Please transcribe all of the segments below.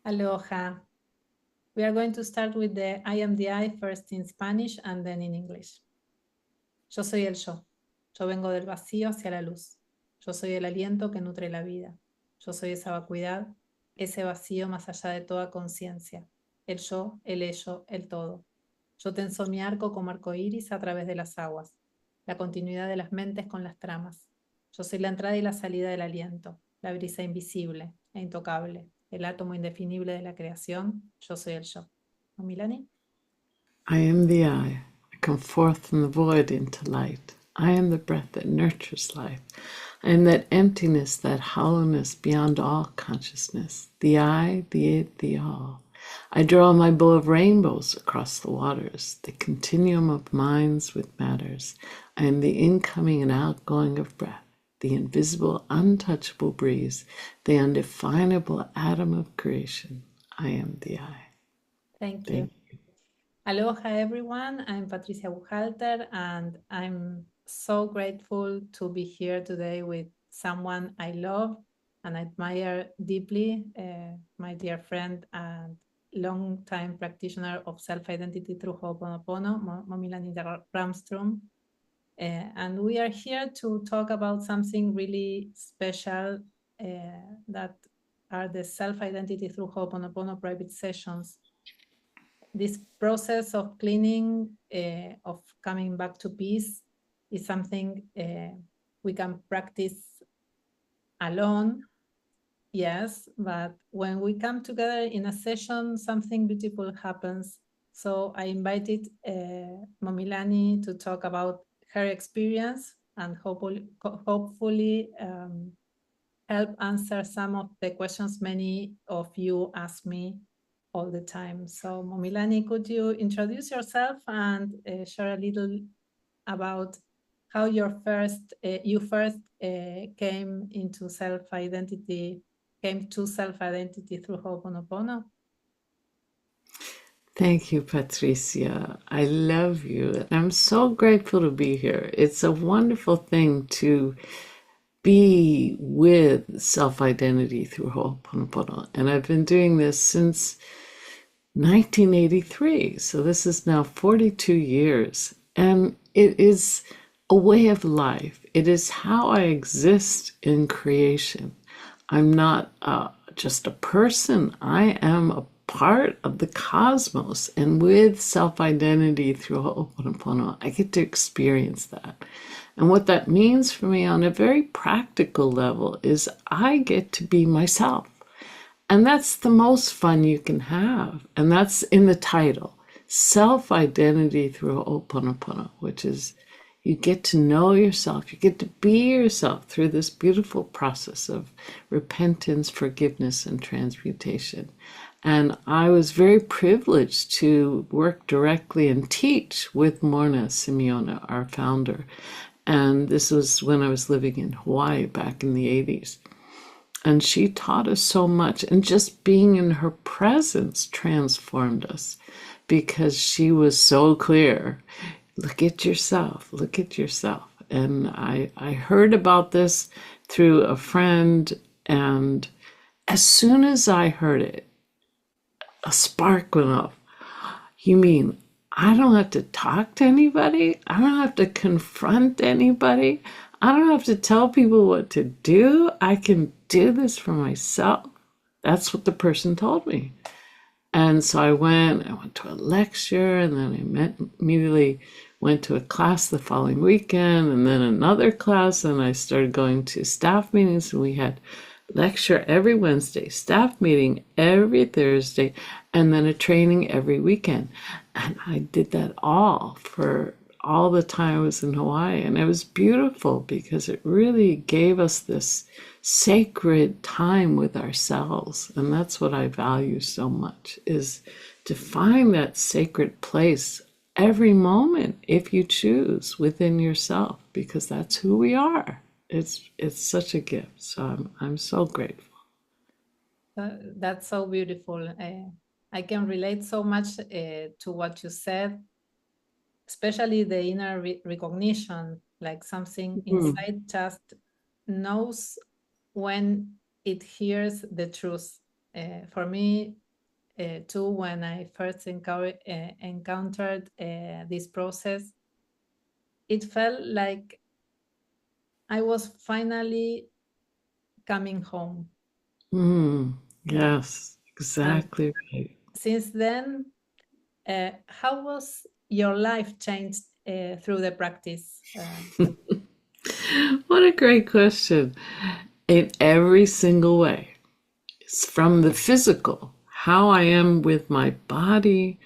Aloha. We are going to start with the I am the I first in Spanish and then in English. Yo soy el yo. Yo vengo del vacío hacia la luz. Yo soy el aliento que nutre la vida. Yo soy esa vacuidad, ese vacío más allá de toda conciencia. El yo, el ello, el todo. Yo tenso mi arco como arco iris a través de las aguas. La continuidad de las mentes con las tramas. Yo soy la entrada y la salida del aliento. La brisa invisible e intocable. El átomo indefinible de la creación. Yo soy el yo. Momilani? I am the I come forth from the void into light. I am the breath that nurtures life. I am that emptiness, that hollowness beyond all consciousness. The I, the it, the all. I draw my bow of rainbows across the waters, the continuum of minds with matters. I am the incoming and outgoing of breath, the invisible, untouchable breeze, the undefinable atom of creation. I am the I. Thank you. Aloha, everyone. I'm Patricia Buchalter, and I'm so grateful to be here today with someone I love and admire deeply, my dear friend and long-time practitioner of self-identity through Ho'oponopono, Momilani Ramstrum. And we are here to talk about something really special that are the self-identity through Ho'oponopono private sessions. This process of cleaning, of coming back to peace, is something we can practice alone, yes, but when we come together in a session, something beautiful happens. So I invited Momilani to talk about her experience and hopefully help answer some of the questions many of you ask me all the time. So Momilani, could you introduce yourself and share a little about how you first came to self-identity through Ho'oponopono? Thank you, Patricia. I love you. I'm so grateful to be here. It's a wonderful thing to be with self-identity through Ho'oponopono. And I've been doing this since 1983. So this is now 42 years. And it is a way of life. It is how I exist in creation. I'm not just a person. I am a part of the cosmos. And with self-identity through Ho'oponopono, I get to experience that. And what that means for me on a very practical level is I get to be myself. And that's the most fun you can have. And that's in the title, Self-Identity through Ho'oponopono, which is you get to know yourself. You get to be yourself through this beautiful process of repentance, forgiveness, and transmutation. And I was very privileged to work directly and teach with Morna Simeona, our founder. And this was when I was living in Hawaii back in the 80s. And she taught us so much, and just being in her presence transformed us because she was so clear. Look at yourself, look at yourself. And I heard about this through a friend, and as soon as I heard it, a spark went off. You mean I don't have to talk to anybody? I don't have to confront anybody? I don't have to tell people what to do. I can do this for myself. That's what the person told me. And so I went to a lecture, and then I immediately went to a class the following weekend, and then another class, and I started going to staff meetings, and we had lecture every Wednesday, staff meeting every Thursday, and then a training every weekend. And I did that all for all the time I was in Hawaii. And it was beautiful because it really gave us this sacred time with ourselves. And that's what I value so much, is to find that sacred place every moment, if you choose, within yourself, because that's who we are. It's such a gift. So I'm so grateful. That's so beautiful. I can relate so much to what you said, especially the inner recognition, like something inside just knows when it hears the truth. for me too, when I first encountered this process, it felt like I was finally coming home. Yes, And exactly right. since then, how was your life changed through the practice? What a great question. In every single way. It's from the physical, how I am with my body.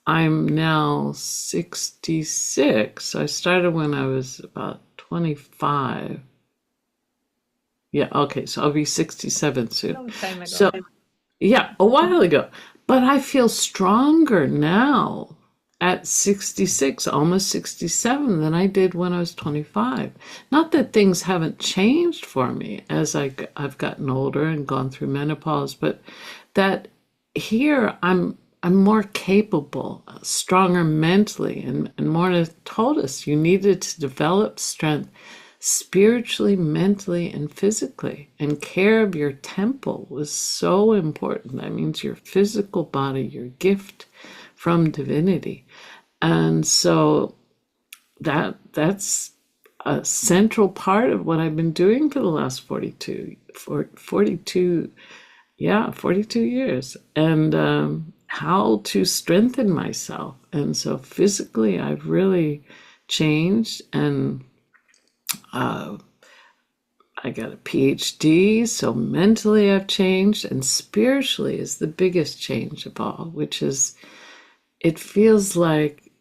I'm now 66. I started when I was about 25. Yeah, okay, so I'll be 67 soon. Long time ago. So, yeah, a while ago. But I feel stronger now at 66, almost 67, than I did when I was 25. Not that things haven't changed for me as I've gotten older and gone through menopause, but that here I'm more capable, stronger mentally, and Morna told us you needed to develop strength spiritually, mentally, and physically. And care of your temple was so important. That means your physical body, your gift from divinity. And so that's a central part of what I've been doing for the last 42 years, and how to strengthen myself. And so physically I've really changed, and I got a PhD, so mentally I've changed, and spiritually is the biggest change of all, which is it feels like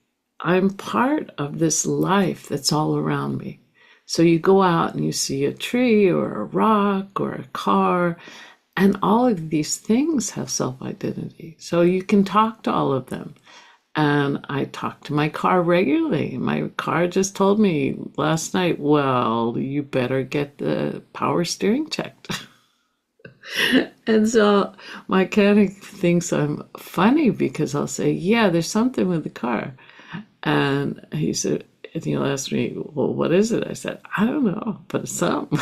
I'm part of this life that's all around me. So you go out and you see a tree or a rock or a car, and all of these things have self-identity. So you can talk to all of them. And I talk to my car regularly. My car just told me last night, well, you better get the power steering checked. And so my mechanic thinks I'm funny because I'll say, yeah, there's something with the car. And he said, and he'll ask me, well, what is it? I said, I don't know, but it's something.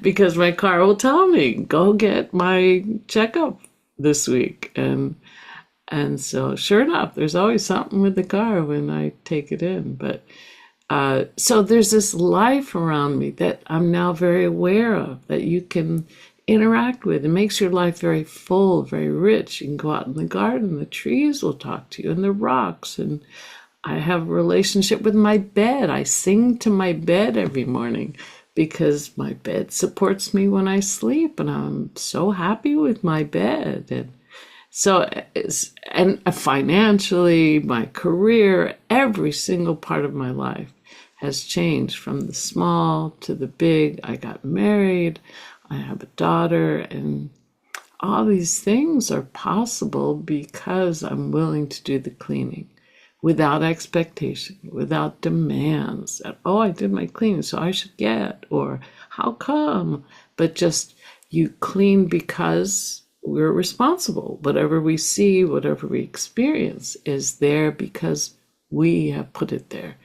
Because my car will tell me, go get my checkup this week. And so sure enough, there's always something with the car when I take it in. But so there's this life around me that I'm now very aware of, that you can interact with. It makes your life very full, very rich. You can go out in the garden, the trees will talk to you, and the rocks. And I have a relationship with my bed. I sing to my bed every morning because my bed supports me when I sleep, and I'm so happy with my bed. And so, and financially, my career, every single part of my life has changed from the small to the big. I got married, I have a daughter, and all these things are possible because I'm willing to do the cleaning without expectation, without demands that, oh, I did my cleaning, so I should get, or how come? But just you clean because we're responsible. Whatever we see, whatever we experience is there because we have put it there.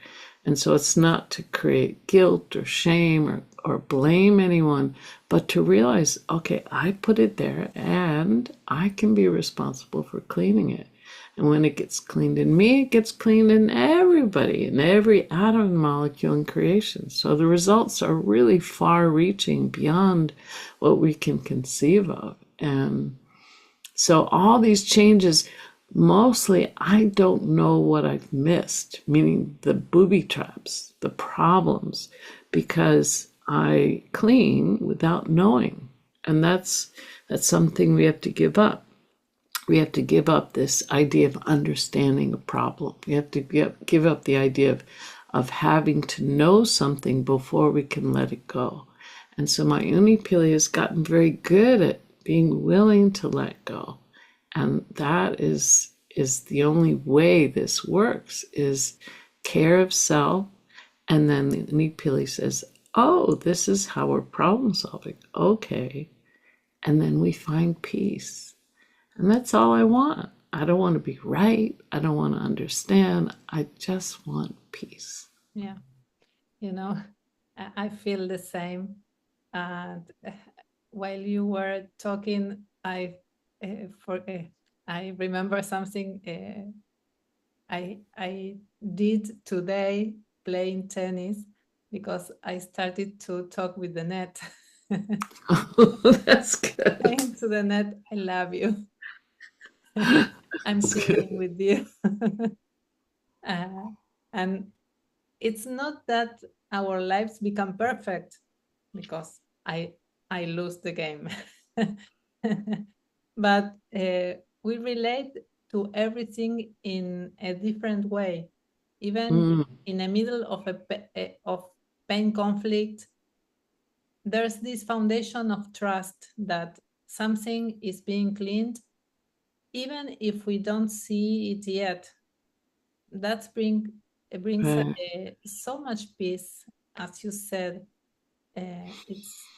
And so it's not to create guilt or shame or blame anyone, but to realize, okay, I put it there and I can be responsible for cleaning it. And when it gets cleaned in me, it gets cleaned in everybody, in every atom and molecule in creation. So the results are really far-reaching beyond what we can conceive of. And so all these changes, mostly I don't know what I've missed, meaning the booby traps, the problems, because I clean without knowing. And that's something we have to give up. We have to give up this idea of understanding a problem. We have to give up the idea of having to know something before we can let it go. And so my Unipili has gotten very good at being willing to let go. And that is the only way this works, is care of self. And then the Unipili says, oh, this is how we're problem solving. Okay. And then we find peace. And that's all I want. I don't want to be right. I don't want to understand. I just want peace. Yeah, you know, I feel the same. And while you were talking, I I remember something I did today playing tennis because I started to talk with the net. Oh, that's good. Saying to the net, I love you. I'm That's sharing good. with you. And it's not that our lives become perfect because I lose the game. But we relate to everything in a different way. Even Mm, in the middle of of pain conflict, there's this foundation of trust that something is being cleaned, even if we don't see it yet. That it brings right. so much peace, as you said.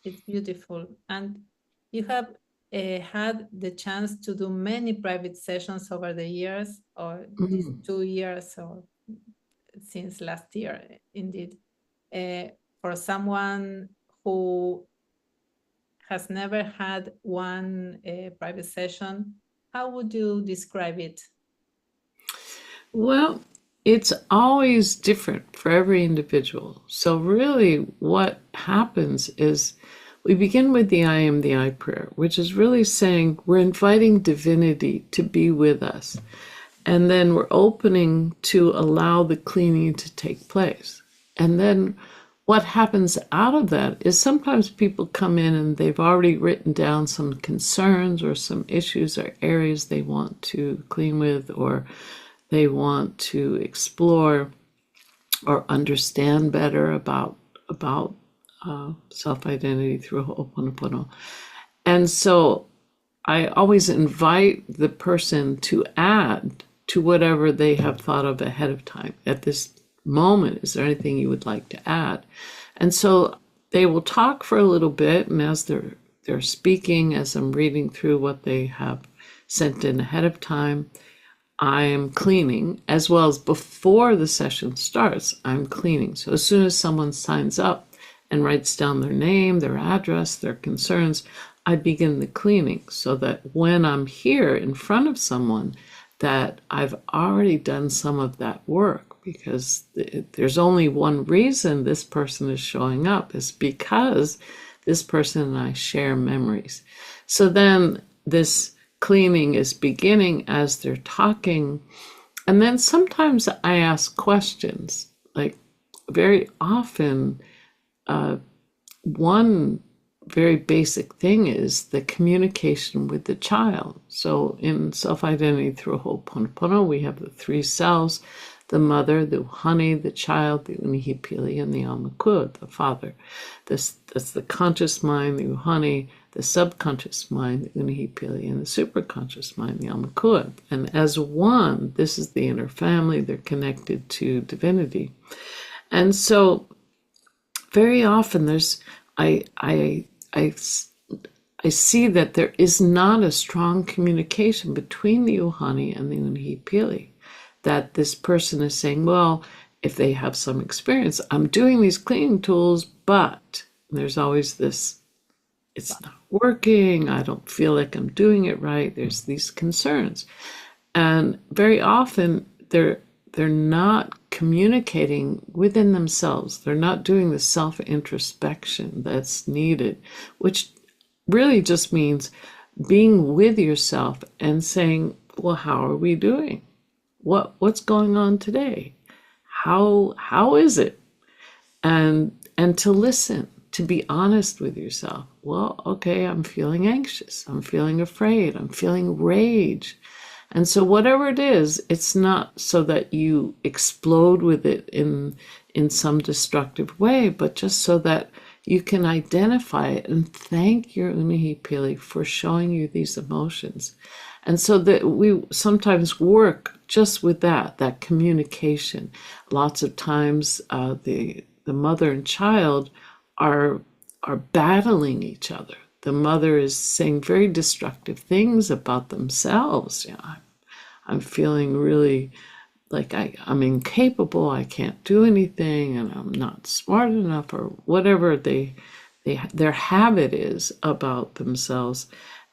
It's beautiful, and you have had the chance to do many private sessions over the years, or these Mm. 2 years, or since last year, indeed. For someone who has never had one private session, how would you describe it? Well, it's always different for every individual. So, really, what happens is we begin with the I am the I prayer, which is really saying we're inviting divinity to be with us. And then we're opening to allow the cleaning to take place. And then what happens out of that is sometimes people come in and they've already written down some concerns or some issues or areas they want to clean with, or they want to explore or understand better about self-identity through Ho'oponopono. And so I always invite the person to add to whatever they have thought of ahead of time. At this moment, is there anything you would like to add? And so they will talk for a little bit, and as they're speaking, as I'm reading through what they have sent in ahead of time, I am cleaning, as well as before the session starts, I'm cleaning. So as soon as someone signs up and writes down their name, their address, their concerns, I begin the cleaning so that when I'm here in front of someone, that I've already done some of that work, because there's only one reason this person is showing up, is because this person and I share memories. So then this cleaning is beginning as they're talking. And then sometimes I ask questions. Like, very often, one very basic thing is the communication with the child. So in self-identity through Ho'oponopono, we have the three selves: the mother, the uhani, the child, the unihipili, and the aumakua, the father. That's the conscious mind, the uhani, the subconscious mind, the unihipili, and the superconscious mind, the aumakua. And as one, this is the inner family. They're connected to divinity. And so very often I see that there is not a strong communication between the uhani and the unihipili. That this person is saying, well, if they have some experience, I'm doing these cleaning tools, but there's always this, it's not working, I don't feel like I'm doing it right, there's these concerns. And very often they're not communicating within themselves. They're not doing the self-introspection that's needed, which really just means being with yourself and saying, well, how are we doing? What's going on today? How is it? And to listen, to be honest with yourself. Well, okay, I'm feeling anxious, I'm feeling afraid, I'm feeling rage. And so whatever it is, it's not so that you explode with it in some destructive way, but just so that you can identify it and thank your unihipili for showing you these emotions. And so that we sometimes work just with that communication. Lots of times the mother and child are battling each other. The mother is saying very destructive things about themselves. You know, I'm feeling really like I'm incapable, I can't do anything, and I'm not smart enough, or whatever their habit is about themselves.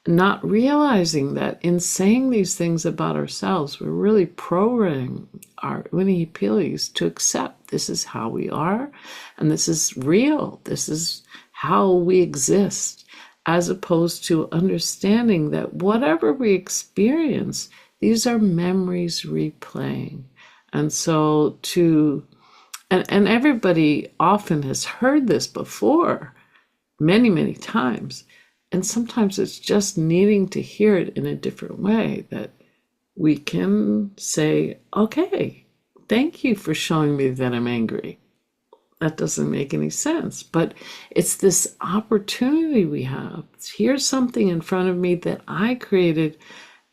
not realizing that in saying these things about ourselves, we're really programming our unipilis to accept this is how we are, and this is real, this is how we exist, as opposed to understanding that whatever we experience, these are memories replaying. And so and everybody often has heard this before, many, many times. And sometimes it's just needing to hear it in a different way, that we can say, okay, thank you for showing me that I'm angry. That doesn't make any sense. But it's this opportunity we have. Here's something in front of me that I created.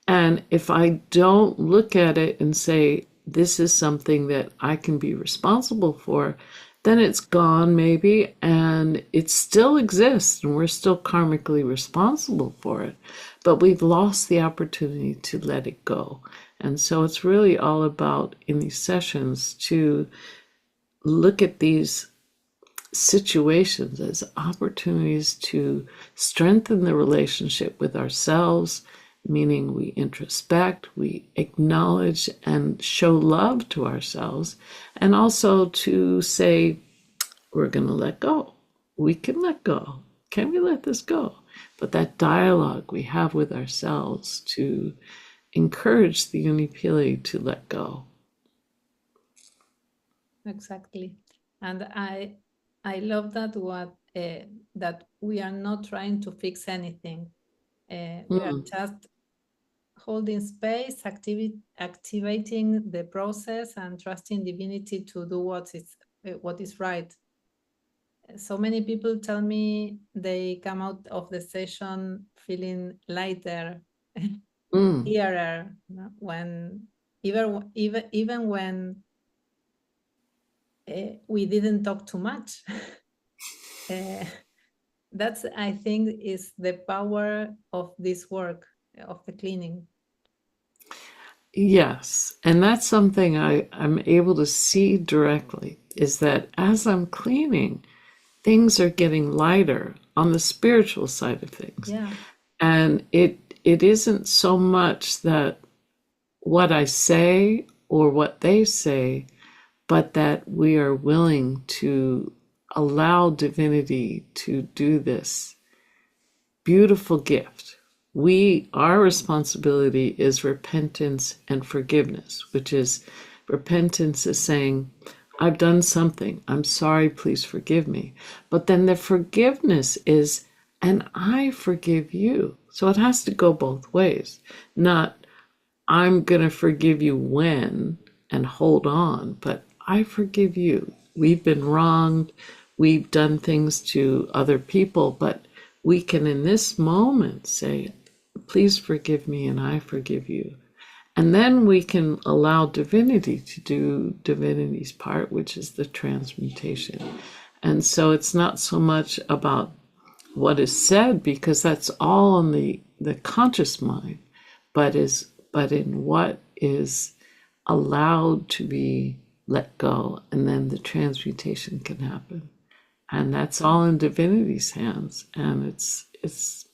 And if I don't look at it and say, this is something that I can be responsible for, then it's gone maybe, and it still exists, and we're still karmically responsible for it. But we've lost the opportunity to let it go. And so it's really all about, in these sessions, to look at these situations as opportunities to strengthen the relationship with ourselves, meaning we introspect, we acknowledge and show love to ourselves, and also to say, we're going to let go. We can let go. Can we let this go? But that dialogue we have with ourselves to encourage the unipili to let go. Exactly. And I love that that we are not trying to fix anything. We are just holding space, activating the process, and trusting divinity to do what is right. So many people tell me they come out of the session feeling lighter, clearer, when even when we didn't talk too much. That's, I think, is the power of this work, of the cleaning. Yes, and that's something I'm able to see directly, is that as I'm cleaning, things are getting lighter on the spiritual side of things. Yeah. And it isn't so much that what I say or what they say, but that we are willing to allow divinity to do this beautiful gift. Our responsibility is repentance and forgiveness, which is, repentance is saying, I've done something, I'm sorry, please forgive me. But then the forgiveness is, and I forgive you. So it has to go both ways. Not, I'm going to forgive you when, and hold on, but I forgive you. We've been wronged. We've done things to other people, but we can in this moment say, please forgive me and I forgive you. And then we can allow divinity to do divinity's part, which is the transmutation. And so it's not so much about what is said, because that's all in the conscious mind, but in what is allowed to be let go, and then the transmutation can happen. And that's all in divinity's hands. And it's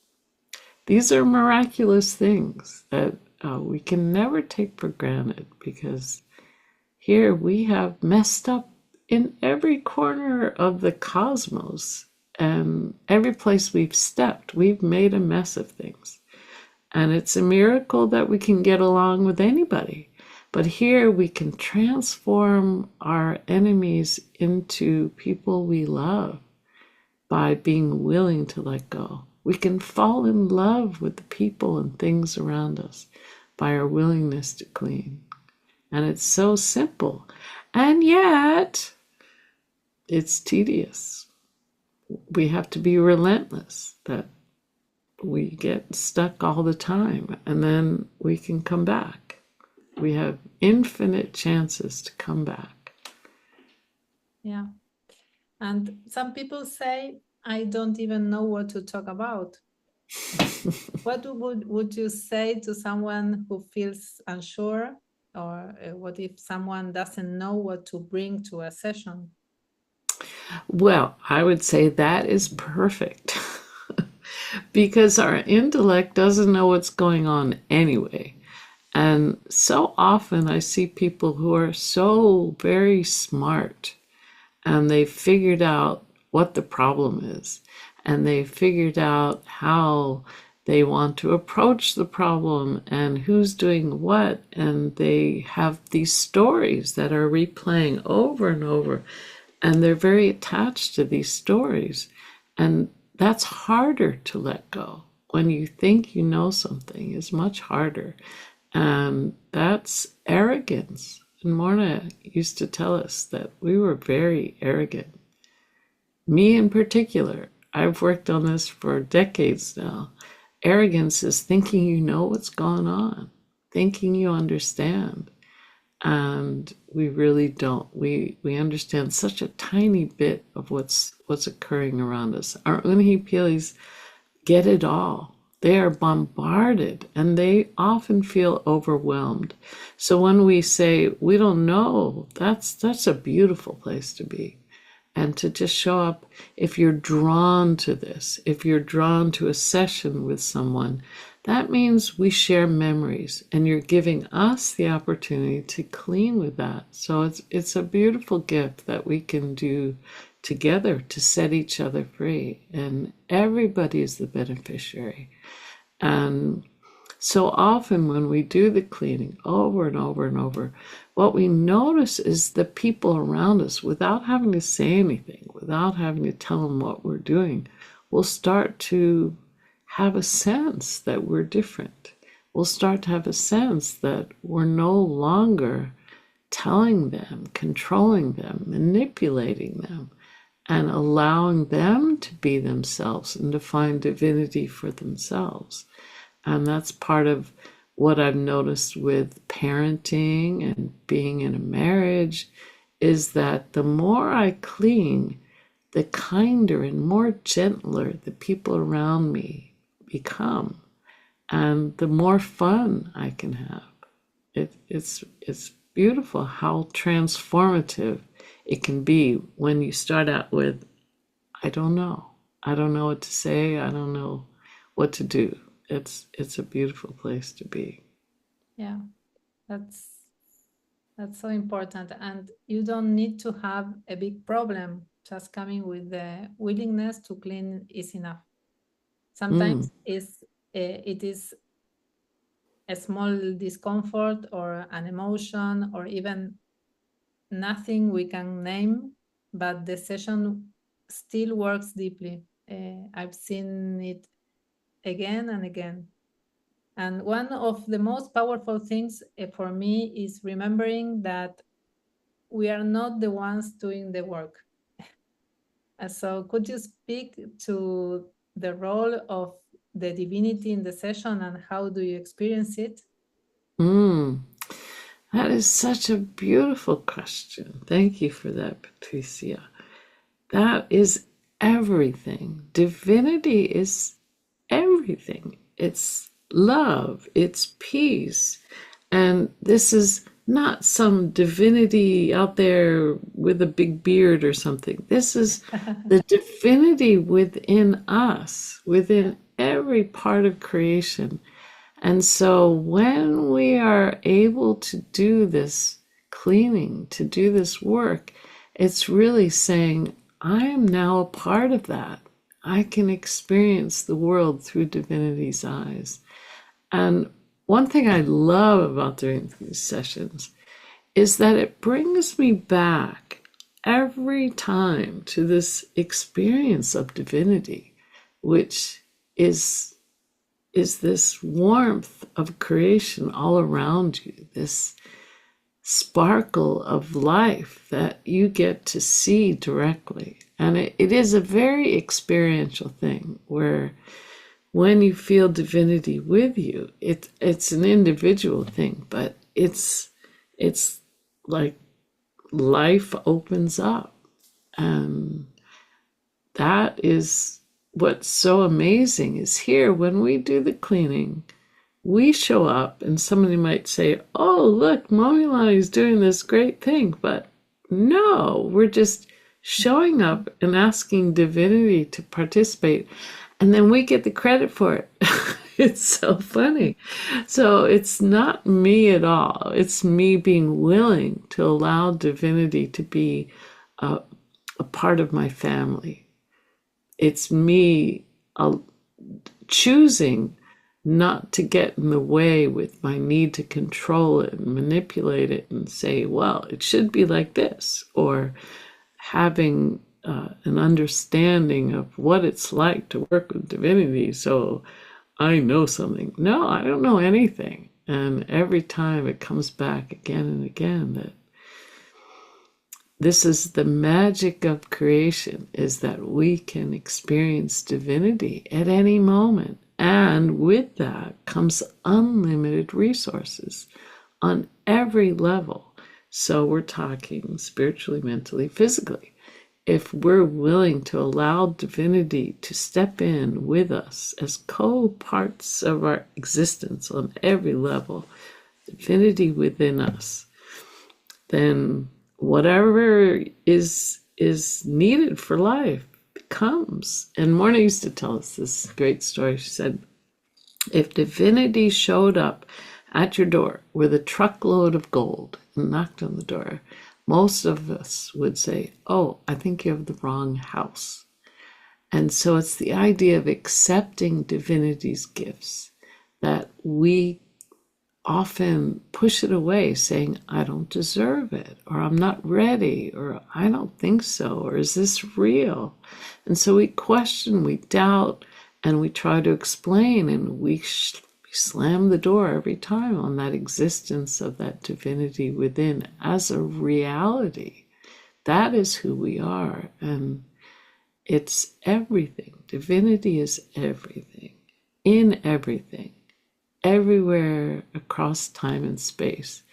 these are miraculous things that we can never take for granted, because here we have messed up in every corner of the cosmos, and every place we've stepped, we've made a mess of things. And it's a miracle that we can get along with anybody. But here we can transform our enemies into people we love by being willing to let go. We can fall in love with the people and things around us by our willingness to clean. And it's so simple. And yet, it's tedious. We have to be relentless, that we get stuck all the time, and then we can come back. We have infinite chances to come back. Yeah. And some people say, I don't even know what to talk about. What would you say to someone who feels unsure? Or what if someone doesn't know what to bring to a session? Well, I would say that is perfect. because our intellect doesn't know what's going on anyway. And so often I see people who are so very smart and they figured out what the problem is and they figured out how they want to approach the problem and who's doing what, and they have these stories that are replaying over and over, and they're very attached to these stories, and that's harder to let go. When you think you know something, is much harder, and that's arrogance. And Morna used to tell us that we were very arrogant. Me in particular, I've worked on this for decades now. Arrogance is thinking you know what's going on, thinking you understand. And we really don't. We understand such a tiny bit of what's occurring around us. Our unhipilis get it all. They are bombarded and they often feel overwhelmed. So when we say we don't know, that's a beautiful place to be. And to just show up, if you're drawn to this, if you're drawn to a session with someone, that means we share memories and you're giving us the opportunity to clean with that. So it's a beautiful gift that we can do together to set each other free, and everybody is the beneficiary. And so often when we do the cleaning over and over and over, what we notice is the people around us, without having to say anything, without having to tell them what we're doing, will start to have a sense that we're different. We'll start to have a sense that we're no longer telling them, controlling them, manipulating them, and allowing them to be themselves and to find divinity for themselves. And that's part of what I've noticed with parenting and being in a marriage, is that the more I clean, the kinder and more gentler the people around me become, and the more fun I can have. It's beautiful how transformative it can be when you start out with, I don't know what to say, I don't know what to do. It's a beautiful place to be. Yeah, that's so important. And you don't need to have a big problem. Just coming with the willingness to clean is enough. Sometimes it is a small discomfort or an emotion or even nothing we can name, but the session still works deeply. I've seen it again and again. And one of the most powerful things for me is remembering that we are not the ones doing the work. So could you speak to the role of the divinity in the session and how do you experience it? That is such a beautiful question. Thank you for that, Patricia. That is everything. Divinity is everything. It's love, it's peace. And this is not some divinity out there with a big beard or something. This is the divinity within us, within every part of creation. And so when we are able to do this cleaning, to do this work, it's really saying, I am now a part of that. I can experience the world through divinity's eyes. And one thing I love about doing these sessions is that it brings me back every time to this experience of divinity, which is this warmth of creation all around you, this sparkle of life that you get to see directly. And it is a very experiential thing where when you feel divinity with you, it's an individual thing, but it's like life opens up. And that is what's so amazing is here when we do the cleaning, we show up and somebody might say, oh, look, Momilani is doing this great thing. But no, we're just showing up and asking divinity to participate. and then we get the credit for it. It's so funny. So it's not me at all. It's me being willing to allow divinity to be a part of my family. It's me choosing not to get in the way with my need to control it and manipulate it and say, well, it should be like this, or having an understanding of what it's like to work with divinity. So I know something. No, I don't know anything. And every time it comes back again and again that this is the magic of creation, is that we can experience divinity at any moment. And with that comes unlimited resources on every level. So we're talking spiritually, mentally, physically. If we're willing to allow divinity to step in with us as co-parts of our existence on every level, divinity within us, then whatever is needed for life comes. And Morna used to tell us this great story. She said, if divinity showed up at your door with a truckload of gold and knocked on the door, most of us would say, oh, I think you have the wrong house. And so it's the idea of accepting divinity's gifts that we often push it away, saying, I don't deserve it, or I'm not ready, or I don't think so, or is this real? And so we question, we doubt, and we try to explain, and we slam the door every time on that existence of that divinity within as a reality. That is who we are, and it's everything. Divinity is everything, in everything, everywhere across time and space.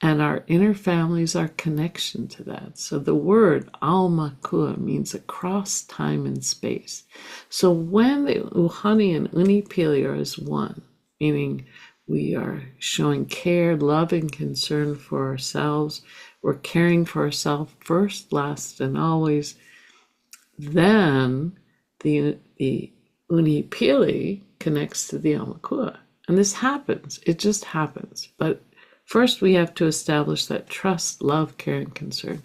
And our inner family is our connection to that. So the word alma kua means across time and space. So when the uhani and unipili are as one, meaning we are showing care, love, and concern for ourselves, we're caring for ourselves first, last, and always, then the unipili connects to the almakua. And this happens. It just happens. But first we have to establish that trust, love, care, and concern.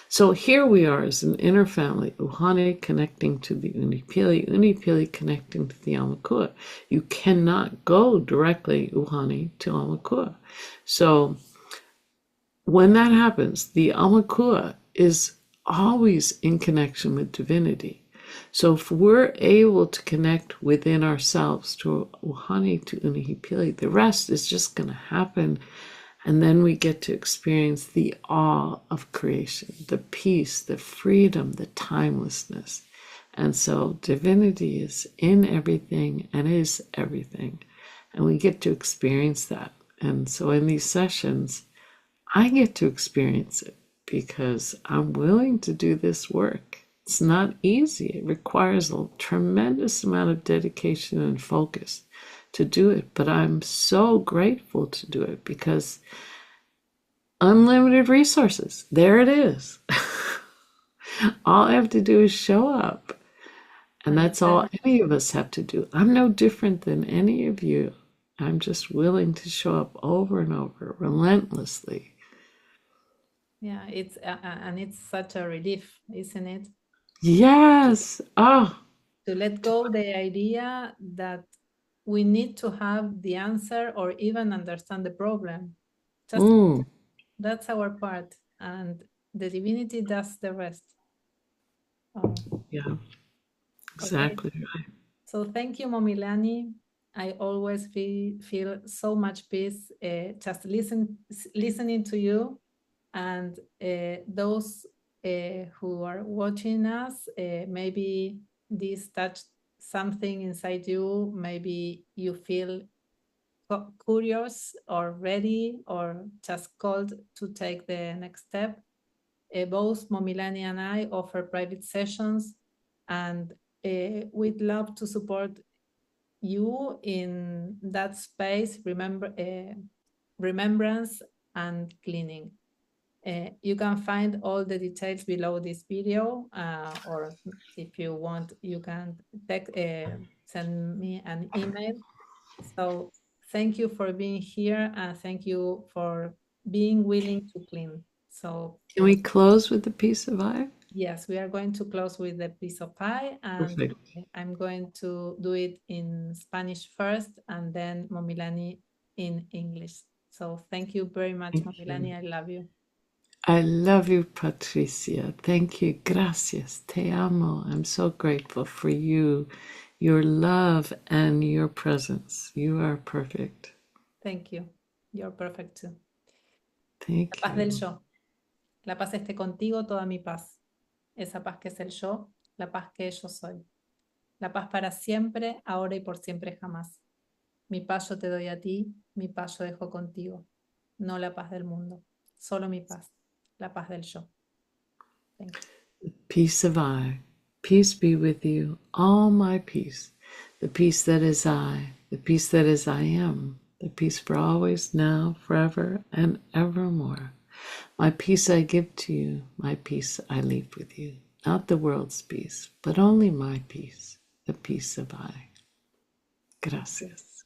So here we are as an inner family, Uhane connecting to the Unipili, Unipili connecting to the Almakua. You cannot go directly Uhane to Almakua. So when that happens, the Almakua is always in connection with divinity. So if we're able to connect within ourselves to Uhane, to Unihipili, the rest is just going to happen. And then we get to experience the awe of creation, the peace, the freedom, the timelessness. And so divinity is in everything and is everything. And we get to experience that. And so in these sessions, I get to experience it because I'm willing to do this work. It's not easy. It requires a tremendous amount of dedication and focus to do it, but I'm so grateful to do it because unlimited resources, there it is. All I have to do is show up, and that's all any of us have to do. I'm no different than any of you. I'm just willing to show up over and over, relentlessly. Yeah, it's and it's such a relief, isn't it? Yes. Oh, To let go the idea that we need to have the answer or even understand the problem. Just that's our part, and the divinity does the rest. Oh, yeah, okay. exactly right. So thank you, Momilani. I always feel so much peace just listening to you, and those who are watching us. Maybe this touched something inside you. Maybe you feel curious or ready or just called to take the next step. Both Momilani and I offer private sessions, and we'd love to support you in that space, remembrance and cleaning. You can find all the details below this video, or if you want, you can send me an email. So thank you for being here, and thank you for being willing to clean. So Can we close with a piece of eye? yes, we are going to close with the piece of pie, and Perfect. I'm going to do it in Spanish first and then Momilani in English. So thank you very much, Thank Momilani. you. I love you. I love you, Patricia. Thank you. Gracias. Te amo. I'm so grateful for you, your love, and your presence. You are perfect. Thank you. You're perfect too. La Thank paz del you. yo. La paz esté contigo, toda mi paz. Esa paz que es el yo, la paz que yo soy. La paz para siempre, ahora y por siempre jamás. Mi paz yo te doy a ti, mi paz yo dejo contigo. No la paz del mundo, solo mi paz, la paz del yo. Thank you. Peace of I. Peace be with you. All my peace. The peace that is I. The peace that is I am. The peace for always, now, forever, and evermore. My peace I give to you. My peace I leave with you. Not the world's peace, but only my peace. The peace of I. Gracias.